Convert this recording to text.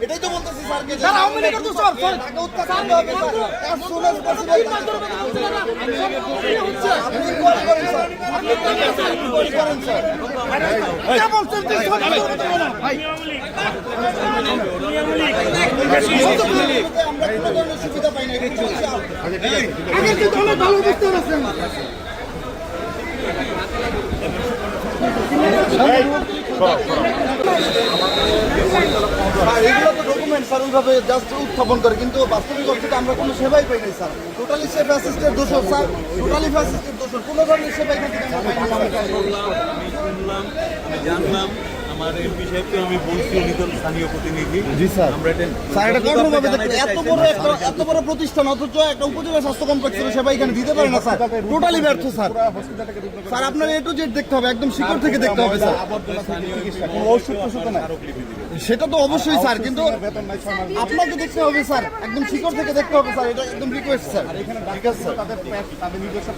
এটাই তো বলতেছি সুবিধা পাই না। এগুলো তো ডকুমেন্ট স্যার ওইভাবে জাস্ট উত্থাপন করে, কিন্তু বাস্তবিক অর্থে আমরা কোনো সেবাই পাই নাই স্যার। টোটালি সেফ অ্যাসিস্টের দোষর স্যার, টোটালি অ্যাসিস্টের দোষর, কোনো ধরনের সেবা এখান থেকে আমরা পাই না। জানলাম আমার এমপি সাহেবকে আমি বলছি, উনি তো স্থানীয় প্রতিনিধি। জি স্যার, স্যার এটা কঠোরভাবে দেখতে এত বড় প্রতিষ্ঠান অথচ একটা উপজেলা স্বাস্থ্য কমপ্লেক্সের সেবা এখানে দিতে পারে না স্যার, টোটালি ব্যর্থ স্যার। স্যার আপনার A to Z দেখতে হবে, একদম শিকড় থেকে দেখতে হবে স্যার। সেটা তো অবশ্যই স্যার, কিন্তু আপনাকে দেখতে হবে স্যার, একদম শিকড় থেকে দেখতে হবে স্যার, এটা একদম রিকোয়েস্ট স্যার। ঠিক আছে স্যার, তাদের নিজস্ব